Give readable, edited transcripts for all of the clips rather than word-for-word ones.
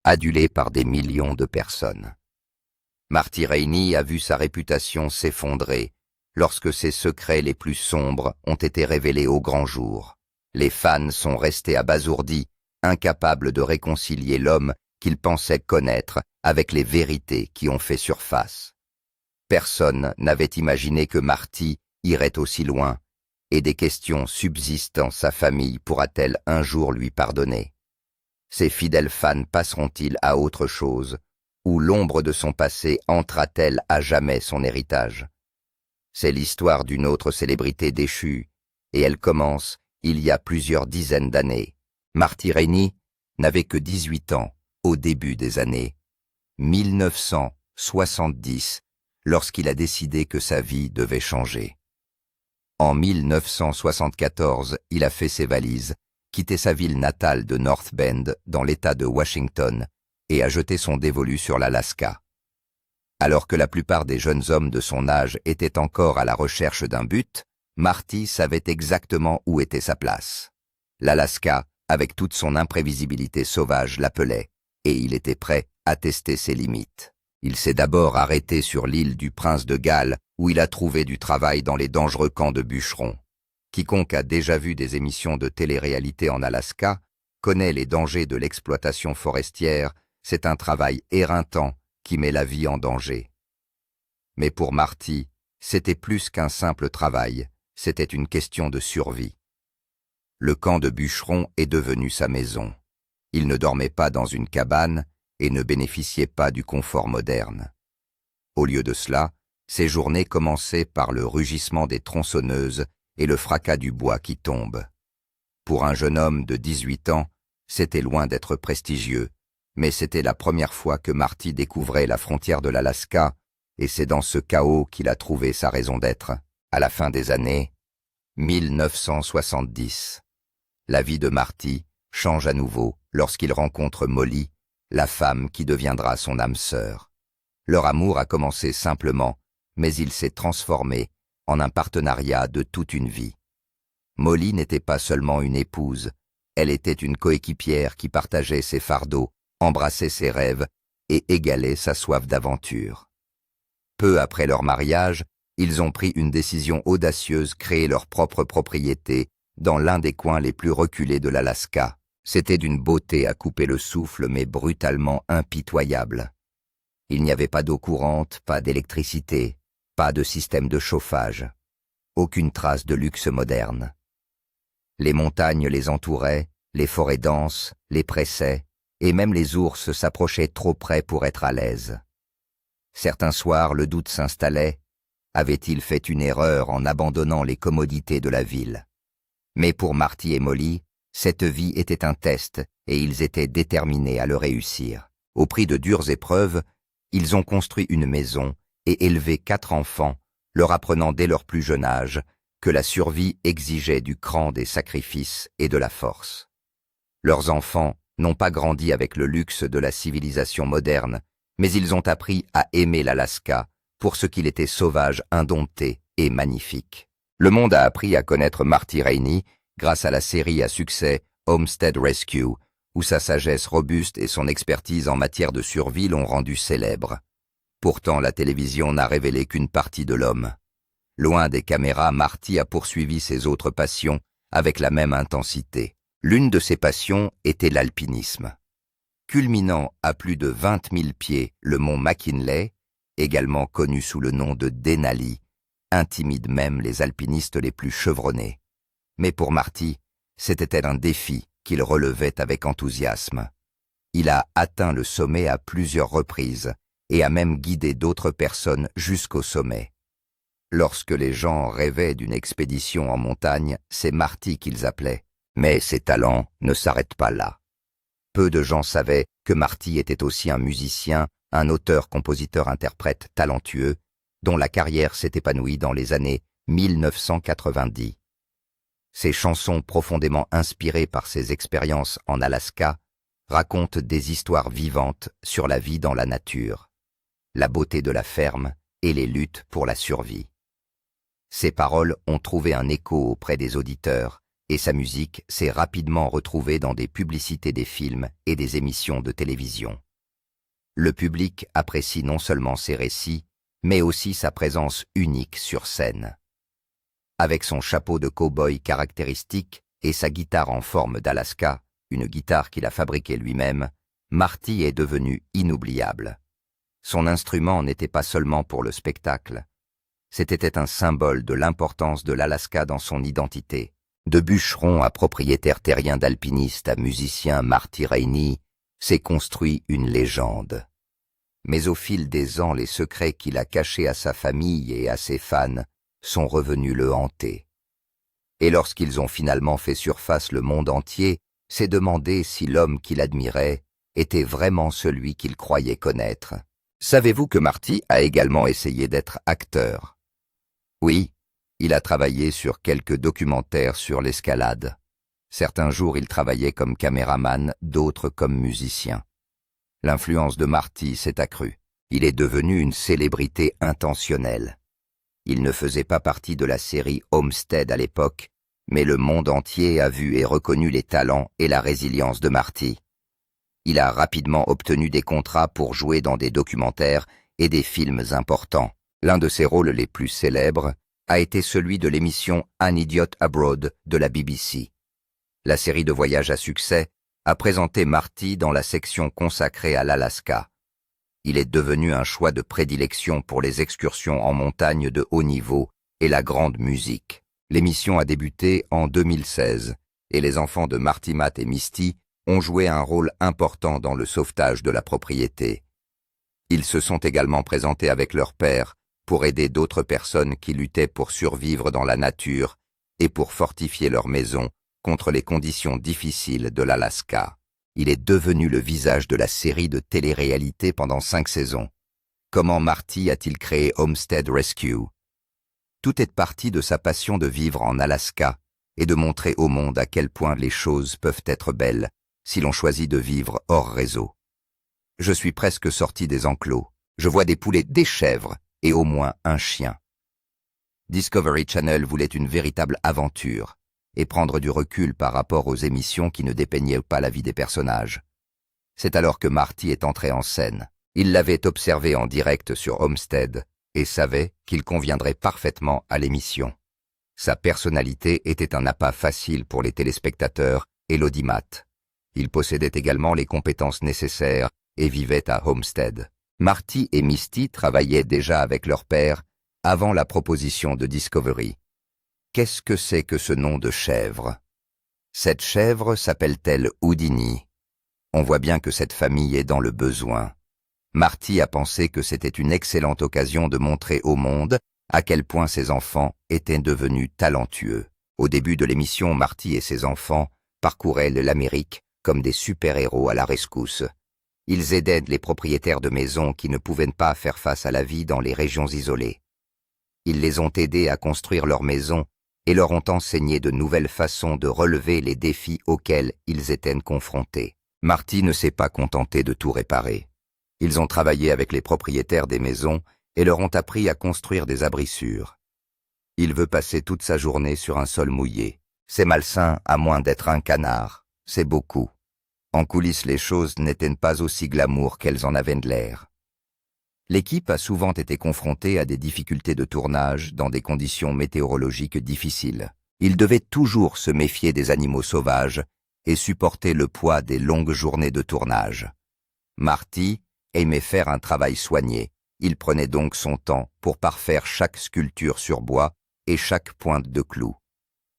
adulé par des millions de personnes. Marty Rainey a vu sa réputation s'effondrer lorsque ses secrets les plus sombres ont été révélés au grand jour. Les fans sont restés abasourdis, incapables de réconcilier l'homme qu'ils pensaient connaître avec les vérités qui ont fait surface. Personne n'avait imaginé que Marty irait aussi loin, et des questions subsistant sa famille pourra-t-elle un jour lui pardonner? Ses fidèles fans passeront-ils à autre chose, ou l'ombre de son passé entrera-t-elle à jamais son héritage? C'est l'histoire d'une autre célébrité déchue, et elle commence il y a plusieurs dizaines d'années. Marty Rainey n'avait que 18 ans au début des années 1970, lorsqu'il a décidé que sa vie devait changer. En 1974, il a fait ses valises, quitté sa ville natale de North Bend dans l'État de Washington et a jeté son dévolu sur l'Alaska. Alors que la plupart des jeunes hommes de son âge étaient encore à la recherche d'un but, Marty savait exactement où était sa place. L'Alaska, avec toute son imprévisibilité sauvage, l'appelait, et il était prêt à tester ses limites. Il s'est d'abord arrêté sur l'île du Prince de Galles, où il a trouvé du travail dans les dangereux camps de bûcherons. Quiconque a déjà vu des émissions de télé-réalité en Alaska connaît les dangers de l'exploitation forestière. C'est un travail éreintant qui met la vie en danger. Mais pour Marty, c'était plus qu'un simple travail, c'était une question de survie. Le camp de bûcherons est devenu sa maison. Il ne dormait pas dans une cabane et ne bénéficiait pas du confort moderne. Au lieu de cela, ses journées commençaient par le rugissement des tronçonneuses et le fracas du bois qui tombe. Pour un jeune homme de 18 ans, c'était loin d'être prestigieux, mais c'était la première fois que Marty découvrait la frontière de l'Alaska, et c'est dans ce chaos qu'il a trouvé sa raison d'être. À la fin des années 1970, la vie de Marty change à nouveau lorsqu'il rencontre Molly, la femme qui deviendra son âme sœur. Leur amour a commencé simplement, mais il s'est transformé en un partenariat de toute une vie. Molly n'était pas seulement une épouse, elle était une coéquipière qui partageait ses fardeaux, embrassait ses rêves et égalait sa soif d'aventure. Peu après leur mariage, ils ont pris une décision audacieuse, créer leur propre propriété dans l'un des coins les plus reculés de l'Alaska. C'était d'une beauté à couper le souffle, mais brutalement impitoyable. Il n'y avait pas d'eau courante, pas d'électricité, pas de système de chauffage, aucune trace de luxe moderne. Les montagnes les entouraient, les forêts denses les pressaient, et même les ours s'approchaient trop près pour être à l'aise. Certains soirs, le doute s'installait. Avait-il fait une erreur en abandonnant les commodités de la ville? Mais pour Marty et Molly, cette vie était un test et ils étaient déterminés à le réussir. Au prix de dures épreuves, ils ont construit une maison et élevé 4 enfants, leur apprenant dès leur plus jeune âge que la survie exigeait du cran, des sacrifices et de la force. Leurs enfants n'ont pas grandi avec le luxe de la civilisation moderne, mais ils ont appris à aimer l'Alaska pour ce qu'il était sauvage, indompté et magnifique. Le monde a appris à connaître Marty Rainey grâce à la série à succès Homestead Rescue, où sa sagesse robuste et son expertise en matière de survie l'ont rendu célèbre. Pourtant, la télévision n'a révélé qu'une partie de l'homme. Loin des caméras, Marty a poursuivi ses autres passions avec la même intensité. L'une de ses passions était l'alpinisme. Culminant à plus de 20 000 pieds, le mont McKinley, également connu sous le nom de Denali, intimide même les alpinistes les plus chevronnés. Mais pour Marty, c'était un défi qu'il relevait avec enthousiasme. Il a atteint le sommet à plusieurs reprises et a même guidé d'autres personnes jusqu'au sommet. Lorsque les gens rêvaient d'une expédition en montagne, c'est Marty qu'ils appelaient. Mais ses talents ne s'arrêtent pas là. Peu de gens savaient que Marty était aussi un musicien, un auteur-compositeur-interprète talentueux, dont la carrière s'est épanouie dans les années 1990. Ses chansons profondément inspirées par ses expériences en Alaska racontent des histoires vivantes sur la vie dans la nature, la beauté de la ferme et les luttes pour la survie. Ses paroles ont trouvé un écho auprès des auditeurs et sa musique s'est rapidement retrouvée dans des publicités des films et des émissions de télévision. Le public apprécie non seulement ses récits, mais aussi sa présence unique sur scène. Avec son chapeau de cow-boy caractéristique et sa guitare en forme d'Alaska, une guitare qu'il a fabriquée lui-même, Marty est devenu inoubliable. Son instrument n'était pas seulement pour le spectacle, c'était un symbole de l'importance de l'Alaska dans son identité. De bûcheron à propriétaire terrien d'alpiniste à musicien, Marty Rainey s'est construit une légende. Mais au fil des ans, les secrets qu'il a cachés à sa famille et à ses fans sont revenus le hanter. Et lorsqu'ils ont finalement fait surface, le monde entier s'est demandé si l'homme qu'il admirait était vraiment celui qu'il croyait connaître. Savez-vous que Marty a également essayé d'être acteur? Oui, il a travaillé sur quelques documentaires sur l'escalade. Certains jours, il travaillait comme caméraman, d'autres comme musicien. L'influence de Marty s'est accrue. Il est devenu une célébrité intentionnelle. Il ne faisait pas partie de la série Homestead à l'époque, mais le monde entier a vu et reconnu les talents et la résilience de Marty. Il a rapidement obtenu des contrats pour jouer dans des documentaires et des films importants. L'un de ses rôles les plus célèbres a été celui de l'émission An Idiot Abroad de la BBC. La série de voyages à succès a présenté Marty dans la section consacrée à l'Alaska. Il est devenu un choix de prédilection pour les excursions en montagne de haut niveau et la grande musique. L'émission a débuté en 2016 et les enfants de Marty, Matt et Misty ont joué un rôle important dans le sauvetage de la propriété. Ils se sont également présentés avec leur père pour aider d'autres personnes qui luttaient pour survivre dans la nature et pour fortifier leur maison contre les conditions difficiles de l'Alaska. Il est devenu le visage de la série de télé-réalité pendant 5 saisons. Comment Marty a-t-il créé Homestead Rescue? Tout est parti de sa passion de vivre en Alaska et de montrer au monde à quel point les choses peuvent être belles si l'on choisit de vivre hors réseau. Je suis presque sorti des enclos. Je vois des poulets, des chèvres et au moins un chien. Discovery Channel voulait une véritable aventure et prendre du recul par rapport aux émissions qui ne dépeignaient pas la vie des personnages. C'est alors que Marty est entré en scène. Il l'avait observé en direct sur Homestead et savait qu'il conviendrait parfaitement à l'émission. Sa personnalité était un appât facile pour les téléspectateurs et l'audimat. Il possédait également les compétences nécessaires et vivait à Homestead. Marty et Misty travaillaient déjà avec leur père avant la proposition de Discovery. Qu'est-ce que c'est que ce nom de chèvre? Cette chèvre s'appelle-t-elle Houdini? On voit bien que cette famille est dans le besoin. Marty a pensé que c'était une excellente occasion de montrer au monde à quel point ses enfants étaient devenus talentueux. Au début de l'émission, Marty et ses enfants parcouraient l'Amérique comme des super-héros à la rescousse. Ils aidaient les propriétaires de maisons qui ne pouvaient pas faire face à la vie dans les régions isolées. Ils les ont aidés à construire leurs maisons et leur ont enseigné de nouvelles façons de relever les défis auxquels ils étaient confrontés. Marty ne s'est pas contenté de tout réparer. Ils ont travaillé avec les propriétaires des maisons et leur ont appris à construire des abris sûrs. Il veut passer toute sa journée sur un sol mouillé. C'est malsain à moins d'être un canard. C'est beaucoup. En coulisses, les choses n'étaient pas aussi glamour qu'elles en avaient de l'air. L'équipe a souvent été confrontée à des difficultés de tournage dans des conditions météorologiques difficiles. Ils devaient toujours se méfier des animaux sauvages et supporter le poids des longues journées de tournage. Marty aimait faire un travail soigné. Il prenait donc son temps pour parfaire chaque sculpture sur bois et chaque pointe de clou.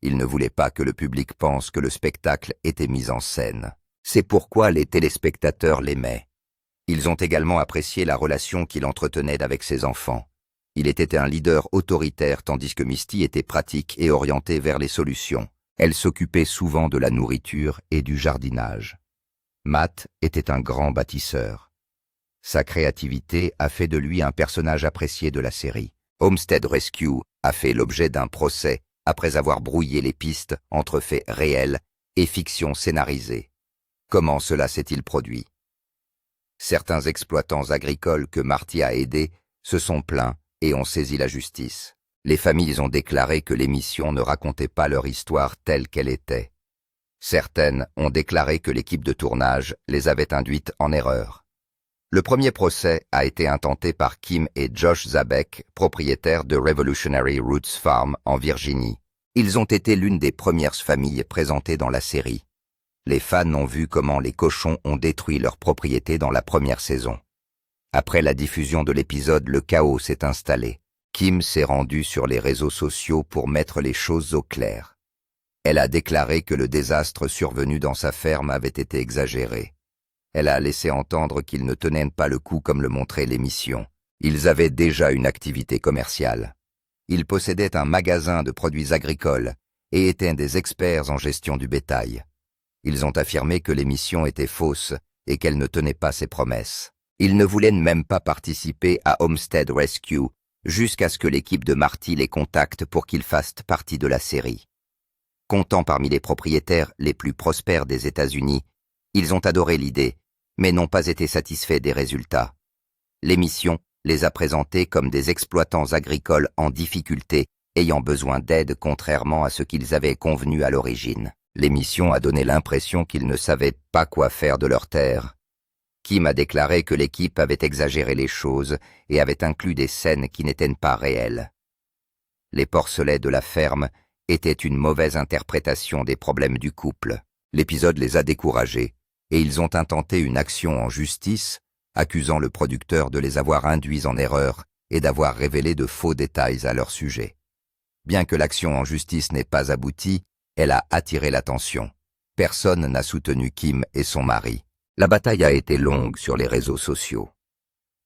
Il ne voulait pas que le public pense que le spectacle était mis en scène. C'est pourquoi les téléspectateurs l'aimaient. Ils ont également apprécié la relation qu'il entretenait avec ses enfants. Il était un leader autoritaire tandis que Misty était pratique et orientée vers les solutions. Elle s'occupait souvent de la nourriture et du jardinage. Matt était un grand bâtisseur. Sa créativité a fait de lui un personnage apprécié de la série. Homestead Rescue a fait l'objet d'un procès après avoir brouillé les pistes entre faits réels et fiction scénarisée. Comment cela s'est-il produit? Certains exploitants agricoles que Marty a aidés se sont plaints et ont saisi la justice. Les familles ont déclaré que l'émission ne racontait pas leur histoire telle qu'elle était. Certaines ont déclaré que l'équipe de tournage les avait induites en erreur. Le premier procès a été intenté par Kim et Josh Zabek, propriétaires de Revolutionary Roots Farm en Virginie. Ils ont été l'une des premières familles présentées dans la série. Les fans ont vu comment les cochons ont détruit leur propriété dans la première saison. Après la diffusion de l'épisode, le chaos s'est installé. Kim s'est rendue sur les réseaux sociaux pour mettre les choses au clair. Elle a déclaré que le désastre survenu dans sa ferme avait été exagéré. Elle a laissé entendre qu'ils ne tenaient pas le coup comme le montrait l'émission. Ils avaient déjà une activité commerciale. Ils possédaient un magasin de produits agricoles et étaient des experts en gestion du bétail. Ils ont affirmé que l'émission était fausse et qu'elle ne tenait pas ses promesses. Ils ne voulaient même pas participer à Homestead Rescue jusqu'à ce que l'équipe de Marty les contacte pour qu'ils fassent partie de la série. Comptant parmi les propriétaires les plus prospères des États-Unis, ils ont adoré l'idée, mais n'ont pas été satisfaits des résultats. L'émission les a présentés comme des exploitants agricoles en difficulté, ayant besoin d'aide contrairement à ce qu'ils avaient convenu à l'origine. L'émission a donné l'impression qu'ils ne savaient pas quoi faire de leurs terres. Kim a déclaré que l'équipe avait exagéré les choses et avait inclus des scènes qui n'étaient pas réelles. Les porcelets de la ferme étaient une mauvaise interprétation des problèmes du couple. L'épisode les a découragés et ils ont intenté une action en justice, accusant le producteur de les avoir induits en erreur et d'avoir révélé de faux détails à leur sujet. Bien que l'action en justice n'ait pas abouti, elle a attiré l'attention. Personne n'a soutenu Kim et son mari. La bataille a été longue sur les réseaux sociaux.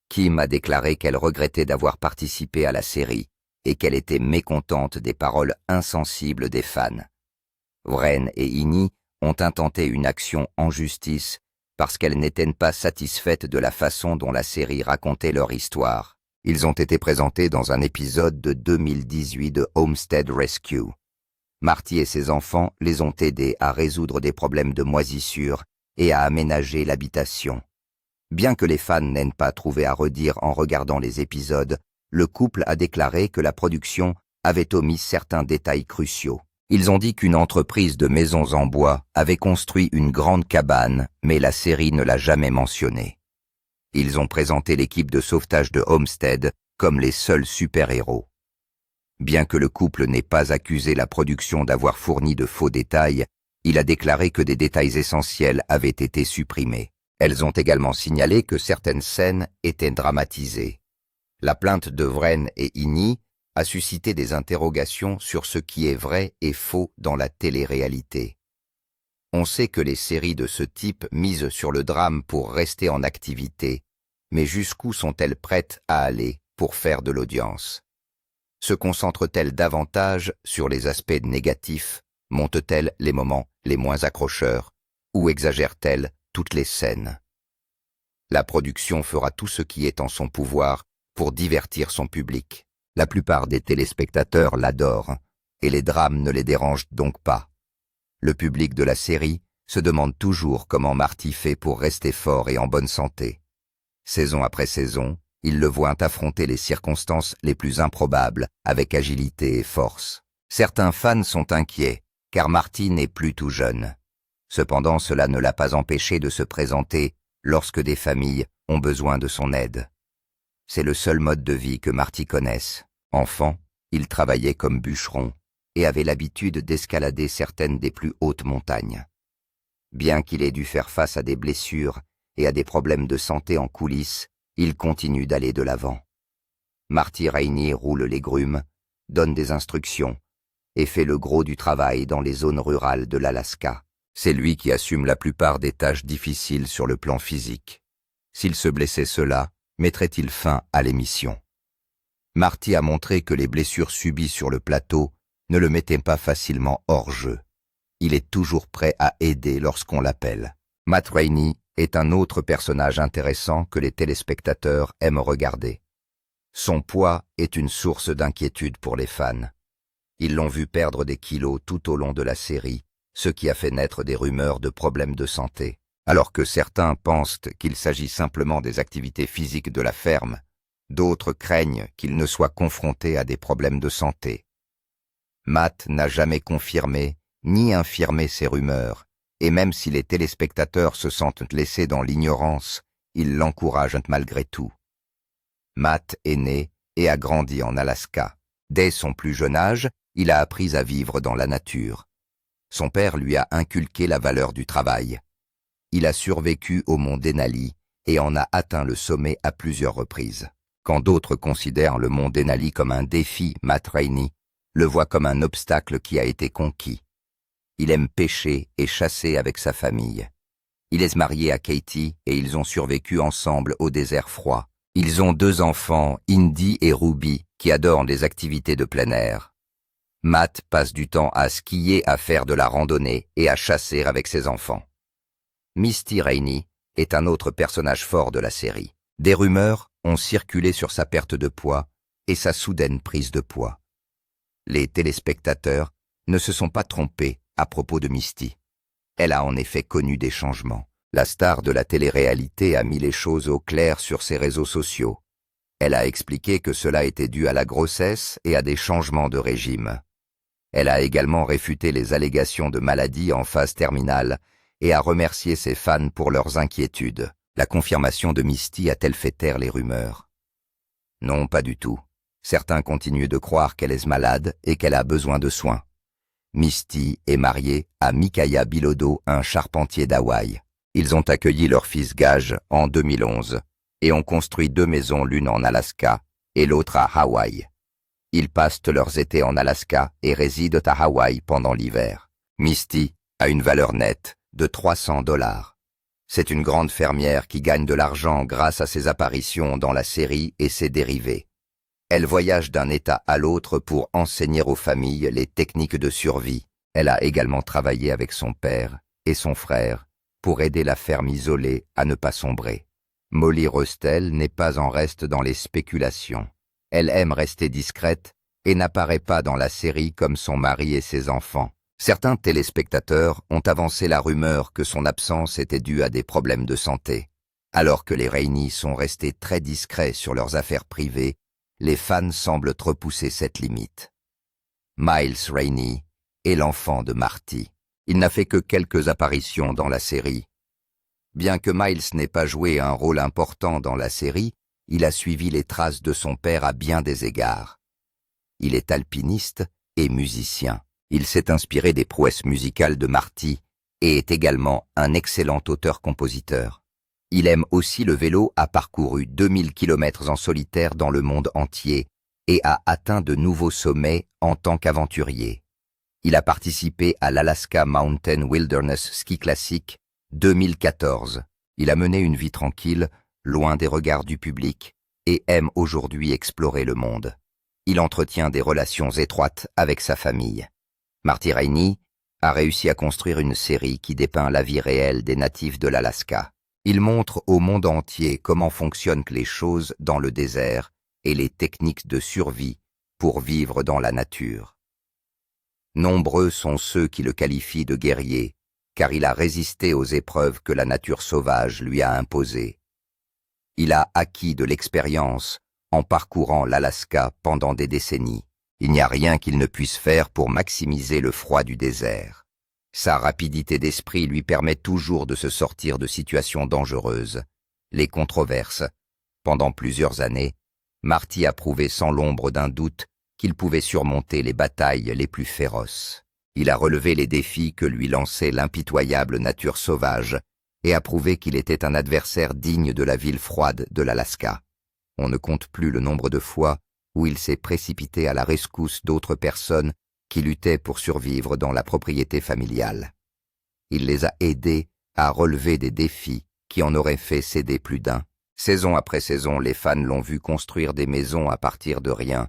Kim a déclaré qu'elle regrettait d'avoir participé à la série et qu'elle était mécontente des paroles insensibles des fans. Wren et Innie ont intenté une action en justice parce qu'elles n'étaient pas satisfaites de la façon dont la série racontait leur histoire. Ils ont été présentés dans un épisode de 2018 de Homestead Rescue. Marty et ses enfants les ont aidés à résoudre des problèmes de moisissure et à aménager l'habitation. Bien que les fans n'aient pas trouvé à redire en regardant les épisodes, le couple a déclaré que la production avait omis certains détails cruciaux. Ils ont dit qu'une entreprise de maisons en bois avait construit une grande cabane, mais la série ne l'a jamais mentionné. Ils ont présenté l'équipe de sauvetage de Homestead comme les seuls super-héros. Bien que le couple n'ait pas accusé la production d'avoir fourni de faux détails, il a déclaré que des détails essentiels avaient été supprimés. Elles ont également signalé que certaines scènes étaient dramatisées. La plainte de Wren et Innie a suscité des interrogations sur ce qui est vrai et faux dans la télé-réalité. On sait que les séries de ce type misent sur le drame pour rester en activité, mais jusqu'où sont-elles prêtes à aller pour faire de l'audience? Se concentrent-elles davantage sur les aspects négatifs? Montent-elles les moments les moins accrocheurs ou exagèrent-elles toutes les scènes? La production fera tout ce qui est en son pouvoir pour divertir son public. La plupart des téléspectateurs l'adorent et les drames ne les dérangent donc pas. Le public de la série se demande toujours comment Marty fait pour rester fort et en bonne santé. Saison après saison, ils le voient affronter les circonstances les plus improbables avec agilité et force. Certains fans sont inquiets car Marty n'est plus tout jeune. Cependant, cela ne l'a pas empêché de se présenter lorsque des familles ont besoin de son aide. C'est le seul mode de vie que Marty connaisse. Enfant, il travaillait comme bûcheron et avait l'habitude d'escalader certaines des plus hautes montagnes. Bien qu'il ait dû faire face à des blessures et à des problèmes de santé en coulisses, il continue d'aller de l'avant. Marty Rainey roule les grumes, donne des instructions et fait le gros du travail dans les zones rurales de l'Alaska. C'est lui qui assume la plupart des tâches difficiles sur le plan physique. S'il se blessait cela, mettrait-il fin à l'émission? Marty a montré que les blessures subies sur le plateau ne le mettaient pas facilement hors jeu. Il est toujours prêt à aider lorsqu'on l'appelle. Matt Rainey est un autre personnage intéressant que les téléspectateurs aiment regarder. Son poids est une source d'inquiétude pour les fans. Ils l'ont vu perdre des kilos tout au long de la série, ce qui a fait naître des rumeurs de problèmes de santé. Alors que certains pensent qu'il s'agit simplement des activités physiques de la ferme, D'autres craignent qu'il ne soit confronté à des problèmes de santé. Matt n'a jamais confirmé ni infirmé ces rumeurs, et même si les téléspectateurs se sentent laissés dans l'ignorance, ils l'encouragent malgré tout. Matt est né et a grandi en Alaska. Dès son plus jeune âge, il a appris à vivre dans la nature. Son père lui a inculqué la valeur du travail. Il a survécu au mont Denali et en a atteint le sommet à plusieurs reprises. Quand d'autres considèrent le mont Denali comme un défi, Matt Rainey le voit comme un obstacle qui a été conquis. Il aime pêcher et chasser avec sa famille. Il est marié à Katie et ils ont survécu ensemble au désert froid. Ils ont 2 enfants, Indy et Ruby, qui adorent les activités de plein air. Matt passe du temps à skier, à faire de la randonnée et à chasser avec ses enfants. Misty Rainey est un autre personnage fort de la série. Des rumeurs ont circulé sur sa perte de poids et sa soudaine prise de poids. Les téléspectateurs ne se sont pas trompés à propos de Misty. Elle a en effet connu des changements. La star de la télé-réalité a mis les choses au clair sur ses réseaux sociaux. Elle a expliqué que cela était dû à la grossesse et à des changements de régime. Elle a également réfuté les allégations de maladie en phase terminale et a remercié ses fans pour leurs inquiétudes. La confirmation de Misty a-t-elle fait taire les rumeurs? Non, pas du tout. Certains continuent de croire qu'elle est malade et qu'elle a besoin de soins. Misty est mariée à Mikaya Bilodeau, un charpentier d'Hawaï. Ils ont accueilli leur fils Gage en 2011 et ont construit 2 maisons, l'une en Alaska et l'autre à Hawaï. Ils passent leurs étés en Alaska et résident à Hawaï pendant l'hiver. Misty a une valeur nette de $300. C'est une grande fermière qui gagne de l'argent grâce à ses apparitions dans la série et ses dérivés. Elle voyage d'un État à l'autre pour enseigner aux familles les techniques de survie. Elle a également travaillé avec son père et son frère pour aider la ferme isolée à ne pas sombrer. Molly Rostel n'est pas en reste dans les spéculations. Elle aime rester discrète et n'apparaît pas dans la série comme son mari et ses enfants. Certains téléspectateurs ont avancé la rumeur que son absence était due à des problèmes de santé. Alors que les Rainey sont restés très discrets sur leurs affaires privées, les fans semblent repousser cette limite. Miles Rainey est l'enfant de Marty. Il n'a fait que quelques apparitions dans la série. Bien que Miles n'ait pas joué un rôle important dans la série, il a suivi les traces de son père à bien des égards. Il est alpiniste et musicien. Il s'est inspiré des prouesses musicales de Marty et est également un excellent auteur-compositeur. Il aime aussi le vélo, a parcouru 2000 km en solitaire dans le monde entier et a atteint de nouveaux sommets en tant qu'aventurier. Il a participé à l'Alaska Mountain Wilderness Ski Classic 2014. Il a mené une vie tranquille, loin des regards du public, et aime aujourd'hui explorer le monde. Il entretient des relations étroites avec sa famille. Marty Rainey a réussi à construire une série qui dépeint la vie réelle des natifs de l'Alaska. Il montre au monde entier comment fonctionnent les choses dans le désert et les techniques de survie pour vivre dans la nature. Nombreux sont ceux qui le qualifient de guerrier, car il a résisté aux épreuves que la nature sauvage lui a imposées. Il a acquis de l'expérience en parcourant l'Alaska pendant des décennies. Il n'y a rien qu'il ne puisse faire pour maximiser le froid du désert. Sa rapidité d'esprit lui permet toujours de se sortir de situations dangereuses. Les controverses. Pendant plusieurs années, Marty a prouvé sans l'ombre d'un doute qu'il pouvait surmonter les batailles les plus féroces. Il a relevé les défis que lui lançait l'impitoyable nature sauvage et a prouvé qu'il était un adversaire digne de la ville froide de l'Alaska. On ne compte plus le nombre de fois où il s'est précipité à la rescousse d'autres personnes qui luttaient pour survivre dans la propriété familiale. Il les a aidés à relever des défis qui en auraient fait céder plus d'un. Saison après saison, les fans l'ont vu construire des maisons à partir de rien,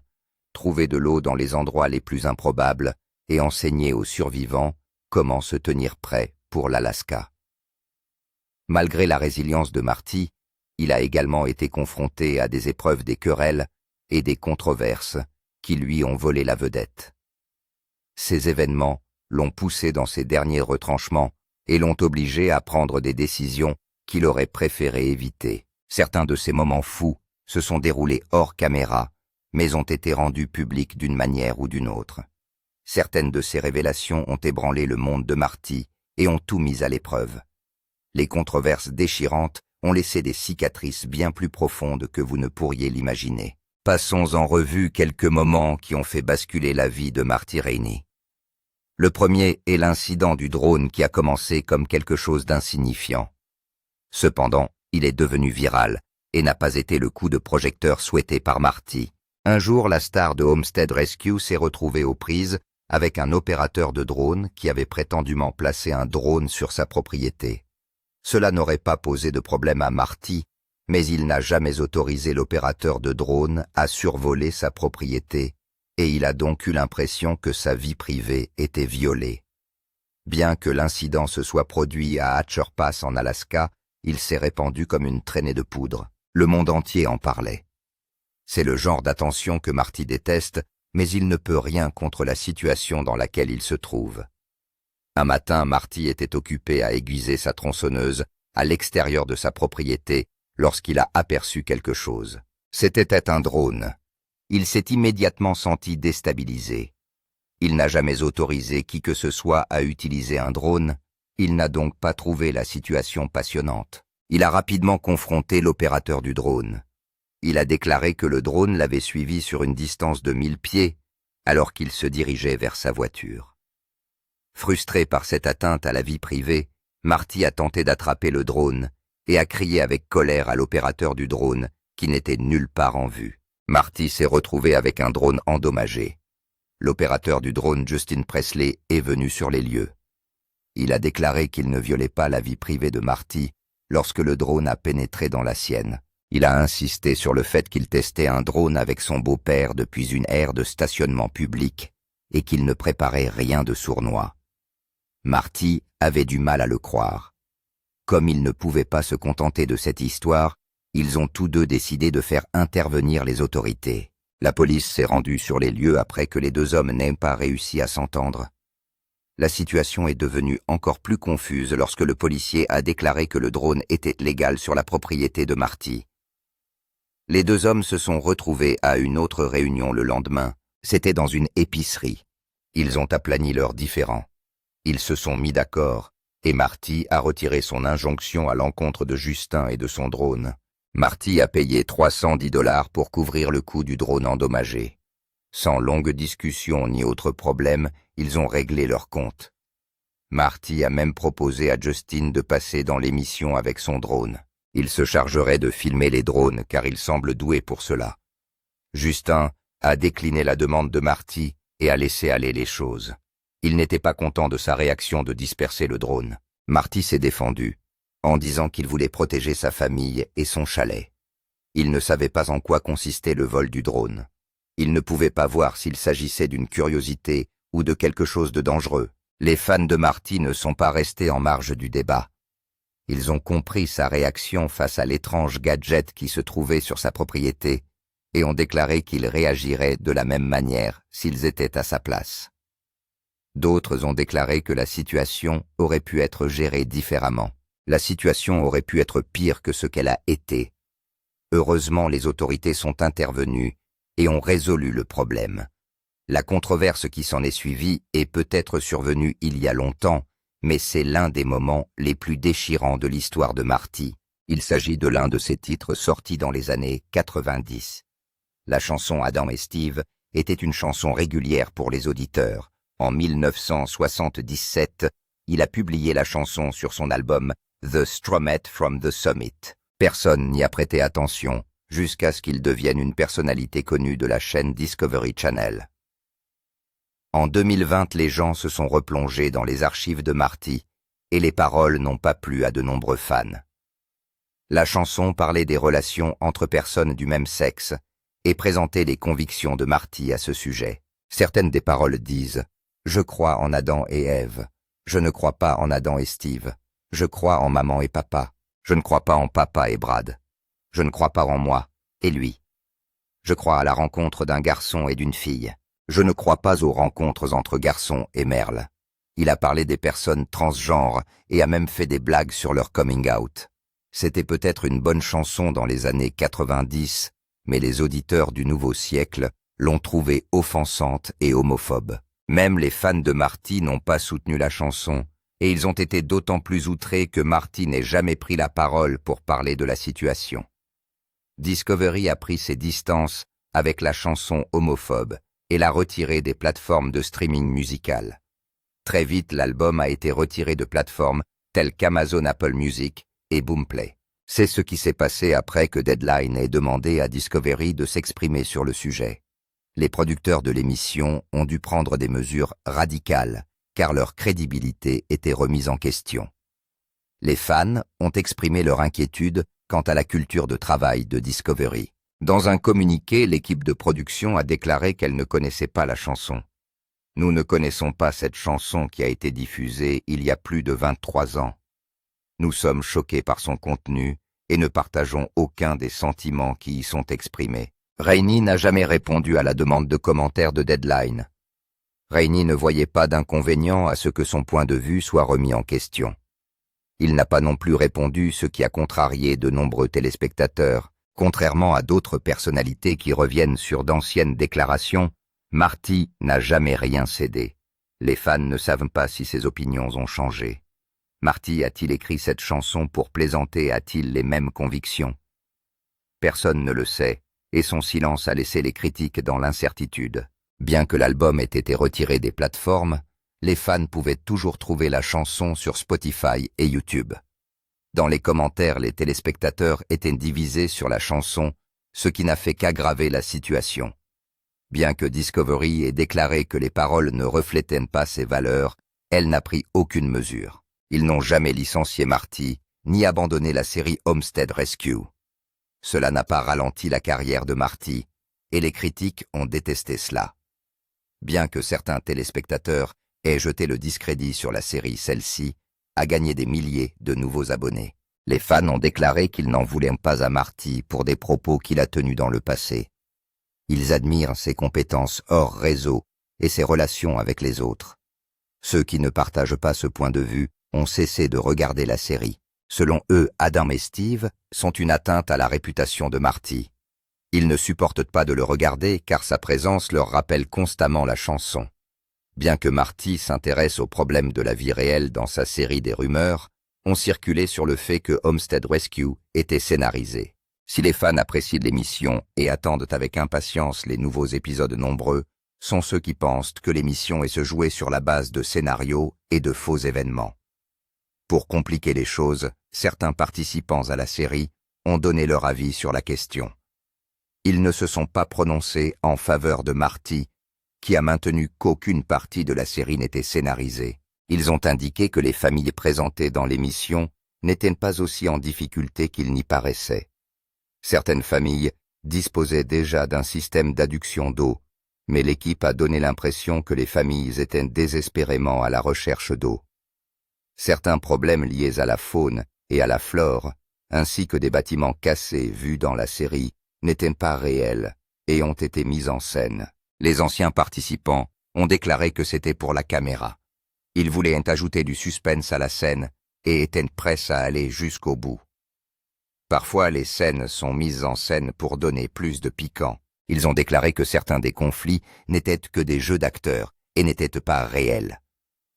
trouver de l'eau dans les endroits les plus improbables et enseigner aux survivants comment se tenir prêt pour l'Alaska. Malgré la résilience de Marty, il a également été confronté à des épreuves, des querelles et des controverses qui lui ont volé la vedette. Ces événements l'ont poussé dans ses derniers retranchements et l'ont obligé à prendre des décisions qu'il aurait préféré éviter. Certains de ces moments fous se sont déroulées hors caméra, mais ont été rendues publiques d'une manière ou d'une autre. Certaines de ces révélations ont ébranlé le monde de Marty et ont tout mis à l'épreuve. Les controverses déchirantes ont laissé des cicatrices bien plus profondes que vous ne pourriez l'imaginer. Passons en revue quelques moments qui ont fait basculer la vie de Marty Rainey. Le premier est l'incident du drone qui a commencé comme quelque chose d'insignifiant. Cependant, il est devenu viral et n'a pas été le coup de projecteur souhaité par Marty. Un jour, la star de Homestead Rescue s'est retrouvée aux prises avec un opérateur de drone qui avait prétendument placé un drone sur sa propriété. Cela n'aurait pas posé de problème à Marty, mais il n'a jamais autorisé l'opérateur de drone à survoler sa propriété, et il a donc eu l'impression que sa vie privée était violée. Bien que l'incident se soit produit à Hatcher Pass en Alaska, il s'est répandu comme une traînée de poudre. Le monde entier en parlait. C'est le genre d'attention que Marty déteste, mais il ne peut rien contre la situation dans laquelle il se trouve. Un matin, Marty était occupé à aiguiser sa tronçonneuse à l'extérieur de sa propriété lorsqu'il a aperçu quelque chose. C'était un drone. Il s'est immédiatement senti déstabilisé. Il n'a jamais autorisé qui que ce soit à utiliser un drone, il n'a donc pas trouvé la situation passionnante. Il a rapidement confronté l'opérateur du drone. Il a déclaré que le drone l'avait suivi sur une distance de 1000 pieds, alors qu'il se dirigeait vers sa voiture. Frustré par cette atteinte à la vie privée, Marty a tenté d'attraper le drone et a crié avec colère à l'opérateur du drone qui n'était nulle part en vue. Marty s'est retrouvé avec un drone endommagé. L'opérateur du drone, Justin Presley, est venu sur les lieux. Il a déclaré qu'il ne violait pas la vie privée de Marty lorsque le drone a pénétré dans la sienne. Il a insisté sur le fait qu'il testait un drone avec son beau-père depuis une aire de stationnement public et qu'il ne préparait rien de sournois. Marty avait du mal à le croire. Comme ils ne pouvaient pas se contenter de cette histoire, ils ont tous deux décidé de faire intervenir les autorités. La police s'est rendue sur les lieux après que les deux hommes n'aient pas réussi à s'entendre. La situation est devenue encore plus confuse lorsque le policier a déclaré que le drone était légal sur la propriété de Marty. Les deux hommes se sont retrouvés à une autre réunion le lendemain. C'était dans une épicerie. Ils ont aplani leurs différends. Ils se sont mis d'accord, et Marty a retiré son injonction à l'encontre de Justin et de son drone. Marty a payé 310 $ pour couvrir le coût du drone endommagé. Sans longue discussion ni autre problème, ils ont réglé leur compte. Marty a même proposé à Justin de passer dans l'émission avec son drone. Il se chargerait de filmer les drones car il semble doué pour cela. Justin a décliné la demande de Marty et a laissé aller les choses. Il n'était pas content de sa réaction de disperser le drone. Marty s'est défendu, en disant qu'il voulait protéger sa famille et son chalet. Il ne savait pas en quoi consistait le vol du drone. Il ne pouvait pas voir s'il s'agissait d'une curiosité ou de quelque chose de dangereux. Les fans de Marty ne sont pas restés en marge du débat. Ils ont compris sa réaction face à l'étrange gadget qui se trouvait sur sa propriété et ont déclaré qu'ils réagiraient de la même manière s'ils étaient à sa place. D'autres ont déclaré que la situation aurait pu être gérée différemment. La situation aurait pu être pire que ce qu'elle a été. Heureusement, les autorités sont intervenues et ont résolu le problème. La controverse qui s'en est suivie est peut-être survenue il y a longtemps, mais c'est l'un des moments les plus déchirants de l'histoire de Marty. Il s'agit de l'un de ses titres sortis dans les années 90. La chanson Adam et Steve était une chanson régulière pour les auditeurs. En 1977, il a publié la chanson sur son album The Stromet from the Summit. Personne n'y a prêté attention, jusqu'à ce qu'il devienne une personnalité connue de la chaîne Discovery Channel. En 2020, les gens se sont replongés dans les archives de Marty, et les paroles n'ont pas plu à de nombreux fans. La chanson parlait des relations entre personnes du même sexe, et présentait les convictions de Marty à ce sujet. Certaines des paroles disent « Je crois en Adam et Ève. Je ne crois pas en Adam et Steve. Je crois en maman et papa. Je ne crois pas en papa et Brad. Je ne crois pas en moi et lui. Je crois à la rencontre d'un garçon et d'une fille. Je ne crois pas aux rencontres entre garçons et Merle. » Il a parlé des personnes transgenres et a même fait des blagues sur leur coming out. C'était peut-être une bonne chanson dans les années 90, mais les auditeurs du nouveau siècle l'ont trouvée offensante et homophobe. Même les fans de Marty n'ont pas soutenu la chanson, et ils ont été d'autant plus outrés que Marty n'ait jamais pris la parole pour parler de la situation. Discovery a pris ses distances avec la chanson homophobe et l'a retirée des plateformes de streaming musical. Très vite, l'album a été retiré de plateformes telles qu'Amazon Apple Music et Boomplay. C'est ce qui s'est passé après que Deadline ait demandé à Discovery de s'exprimer sur le sujet. Les producteurs de l'émission ont dû prendre des mesures radicales, car leur crédibilité était remise en question. Les fans ont exprimé leur inquiétude quant à la culture de travail de Discovery. Dans un communiqué, l'équipe de production a déclaré qu'elle ne connaissait pas la chanson. « Nous ne connaissons pas cette chanson qui a été diffusée il y a plus de 23 ans. Nous sommes choqués par son contenu et ne partageons aucun des sentiments qui y sont exprimés. » Rainey n'a jamais répondu à la demande de commentaires de Deadline. Rainey ne voyait pas d'inconvénient à ce que son point de vue soit remis en question. Il n'a pas non plus répondu, ce qui a contrarié de nombreux téléspectateurs. Contrairement à d'autres personnalités qui reviennent sur d'anciennes déclarations, Marty n'a jamais rien cédé. Les fans ne savent pas si ses opinions ont changé. Marty a-t-il écrit cette chanson pour plaisanter? A-t-il les mêmes convictions? Personne ne le sait, et son silence a laissé les critiques dans l'incertitude. Bien que l'album ait été retiré des plateformes, les fans pouvaient toujours trouver la chanson sur Spotify et YouTube. Dans les commentaires, les téléspectateurs étaient divisés sur la chanson, ce qui n'a fait qu'aggraver la situation. Bien que Discovery ait déclaré que les paroles ne reflétaient pas ses valeurs, elle n'a pris aucune mesure. Ils n'ont jamais licencié Marty, ni abandonné la série Homestead Rescue. Cela n'a pas ralenti la carrière de Marty, et les critiques ont détesté cela. Bien que certains téléspectateurs aient jeté le discrédit sur la série, celle-ci a gagné des milliers de nouveaux abonnés. Les fans ont déclaré qu'ils n'en voulaient pas à Marty pour des propos qu'il a tenus dans le passé. Ils admirent ses compétences hors réseau et ses relations avec les autres. Ceux qui ne partagent pas ce point de vue ont cessé de regarder la série. Selon eux, Adam et Steve sont une atteinte à la réputation de Marty. Ils ne supportent pas de le regarder car sa présence leur rappelle constamment la chanson. Bien que Marty s'intéresse aux problèmes de la vie réelle dans sa série des rumeurs, ont circulé sur le fait que Homestead Rescue était scénarisé. Si les fans apprécient l'émission et attendent avec impatience les nouveaux épisodes nombreux, sont ceux qui pensent que l'émission est se jouer sur la base de scénarios et de faux événements. Pour compliquer les choses, certains participants à la série ont donné leur avis sur la question. Ils ne se sont pas prononcés en faveur de Marty, qui a maintenu qu'aucune partie de la série n'était scénarisée. Ils ont indiqué que les familles présentées dans l'émission n'étaient pas aussi en difficulté qu'il n'y paraissait. Certaines familles disposaient déjà d'un système d'adduction d'eau, mais l'équipe a donné l'impression que les familles étaient désespérément à la recherche d'eau. Certains problèmes liés à la faune et à la flore, ainsi que des bâtiments cassés vus dans la série, n'étaient pas réels et ont été mis en scène. Les anciens participants ont déclaré que c'était pour la caméra. Ils voulaient ajouter du suspense à la scène et étaient prêts à aller jusqu'au bout. Parfois, les scènes sont mises en scène pour donner plus de piquant. Ils ont déclaré que certains des conflits n'étaient que des jeux d'acteurs et n'étaient pas réels.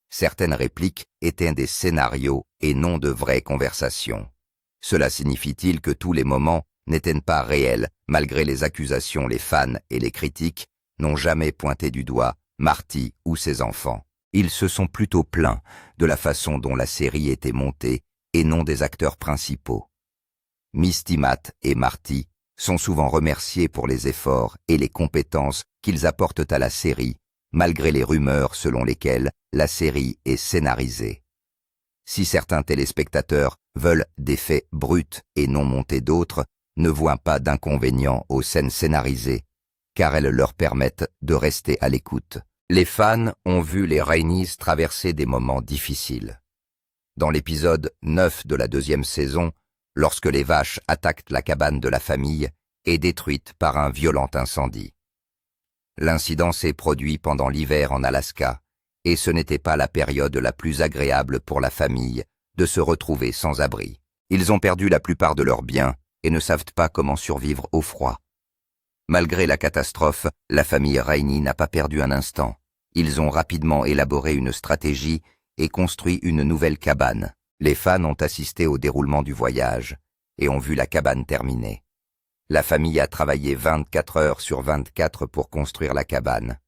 Certaines répliques étaient des scénarios et non de vraies conversations. Cela signifie-t-il que tous les moments n'étaient pas réels, malgré les accusations? Les fans et les critiques n'ont jamais pointé du doigt Marty ou ses enfants. Ils se sont plutôt plaints de la façon dont la série était montée et non des acteurs principaux. Misty, Matt et Marty sont souvent remerciés pour les efforts et les compétences qu'ils apportent à la série, malgré les rumeurs selon lesquelles la série est scénarisée. Si certains téléspectateurs veulent des faits bruts et non montés, d'autres ne voient pas d'inconvénient aux scènes scénarisées, car elles leur permettent de rester à l'écoute. Les fans ont vu les Raineys traverser des moments difficiles. Dans l'épisode 9 de la 2e saison, lorsque les vaches attaquent la cabane de la famille, est détruite par un violent incendie. L'incident s'est produit pendant l'hiver en Alaska, et ce n'était pas la période la plus agréable pour la famille de se retrouver sans abri. Ils ont perdu la plupart de leurs biens et ne savent pas comment survivre au froid. Malgré la catastrophe, la famille Rainey n'a pas perdu un instant. Ils ont rapidement élaboré une stratégie et construit une nouvelle cabane. Les fans ont assisté au déroulement du voyage et ont vu la cabane terminée. La famille a travaillé 24 heures sur 24 pour construire la cabane.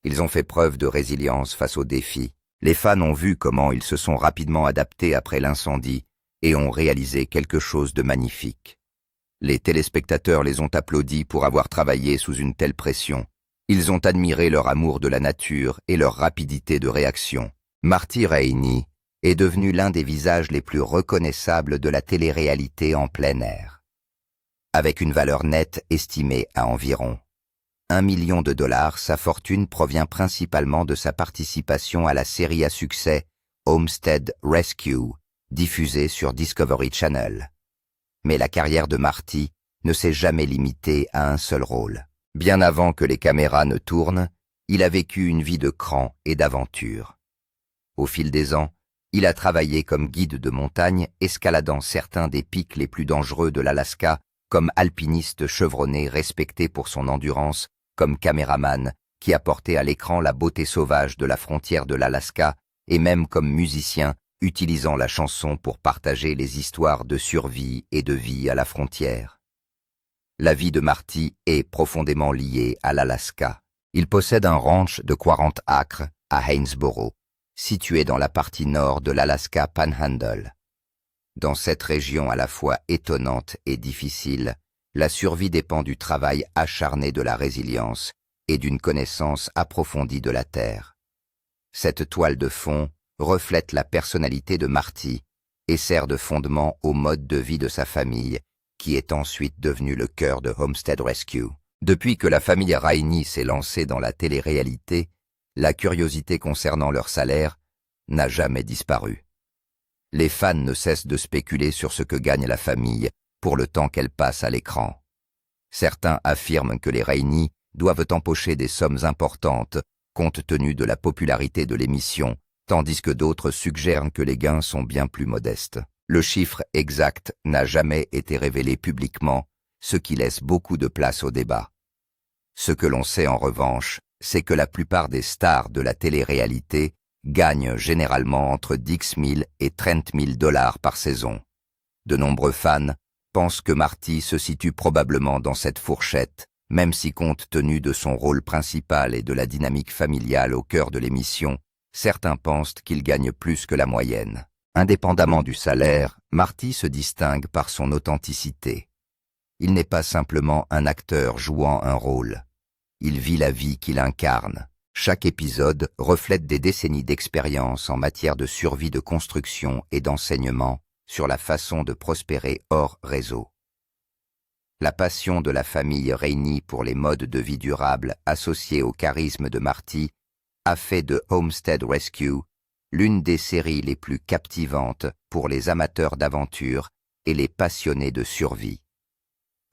Ils ont fait preuve de résilience face aux défis. Les fans ont vu comment ils se sont rapidement adaptés après l'incendie et ont réalisé quelque chose de magnifique. Les téléspectateurs les ont applaudis pour avoir travaillé sous une telle pression. Ils ont admiré leur amour de la nature et leur rapidité de réaction. Marty Rainey est devenu l'un des visages les plus reconnaissables de la télé-réalité en plein air. Avec une valeur nette estimée à environ $1 million, sa fortune provient principalement de sa participation à la série à succès Homestead Rescue, diffusée sur Discovery Channel. Mais la carrière de Marty ne s'est jamais limitée à un seul rôle. Bien avant que les caméras ne tournent, il a vécu une vie de cran et d'aventure. Au fil des ans, il a travaillé comme guide de montagne, escaladant certains des pics les plus dangereux de l'Alaska, comme alpiniste chevronné respecté pour son endurance, comme caméraman qui apportait à l'écran la beauté sauvage de la frontière de l'Alaska, et même comme musicien, utilisant la chanson pour partager les histoires de survie et de vie à la frontière. La vie de Marty est profondément liée à l'Alaska. Il possède un ranch de 40 acres à Haynesboro, situé dans la partie nord de l'Alaska Panhandle. Dans cette région à la fois étonnante et difficile, la survie dépend du travail acharné de la résilience et d'une connaissance approfondie de la terre. Cette toile de fond reflète la personnalité de Marty et sert de fondement au mode de vie de sa famille, qui est ensuite devenu le cœur de Homestead Rescue. Depuis que la famille Rainey s'est lancée dans la télé-réalité, la curiosité concernant leur salaire n'a jamais disparu. Les fans ne cessent de spéculer sur ce que gagne la famille pour le temps qu'elle passe à l'écran. Certains affirment que les Rainey doivent empocher des sommes importantes compte tenu de la popularité de l'émission, tandis que d'autres suggèrent que les gains sont bien plus modestes. Le chiffre exact n'a jamais été révélé publiquement, ce qui laisse beaucoup de place au débat. Ce que l'on sait en revanche, c'est que la plupart des stars de la télé-réalité gagnent généralement entre $10 000 et $30 000 par saison. De nombreux fans pensent que Marty se situe probablement dans cette fourchette, même si compte tenu de son rôle principal et de la dynamique familiale au cœur de l'émission, certains pensent qu'il gagne plus que la moyenne. Indépendamment du salaire, Marty se distingue par son authenticité. Il n'est pas simplement un acteur jouant un rôle. Il vit la vie qu'il incarne. Chaque épisode reflète des décennies d'expérience en matière de survie de construction et d'enseignement sur la façon de prospérer hors réseau. La passion de la famille Rainey pour les modes de vie durables associés au charisme de Marty a fait de Homestead Rescue l'une des séries les plus captivantes pour les amateurs d'aventure et les passionnés de survie.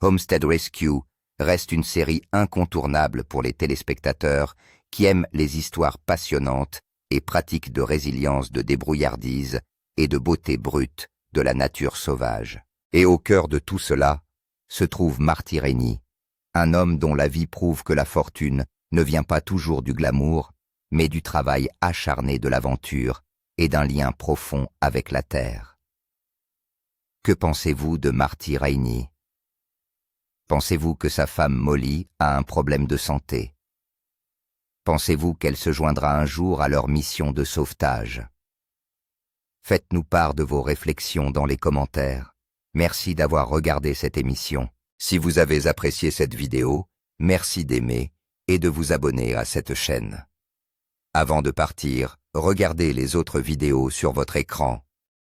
Homestead Rescue reste une série incontournable pour les téléspectateurs qui aiment les histoires passionnantes et pratiques de résilience, de débrouillardise et de beauté brute de la nature sauvage. Et au cœur de tout cela se trouve Marty Rainey, un homme dont la vie prouve que la fortune ne vient pas toujours du glamour, mais du travail acharné de l'aventure et d'un lien profond avec la terre. Que pensez-vous de Marty Rainey? Pensez-vous que sa femme Molly a un problème de santé? Pensez-vous qu'elle se joindra un jour à leur mission de sauvetage? Faites-nous part de vos réflexions dans les commentaires. Merci d'avoir regardé cette émission. Si vous avez apprécié cette vidéo, merci d'aimer et de vous abonner à cette chaîne. Avant de partir, regardez les autres vidéos sur votre écran.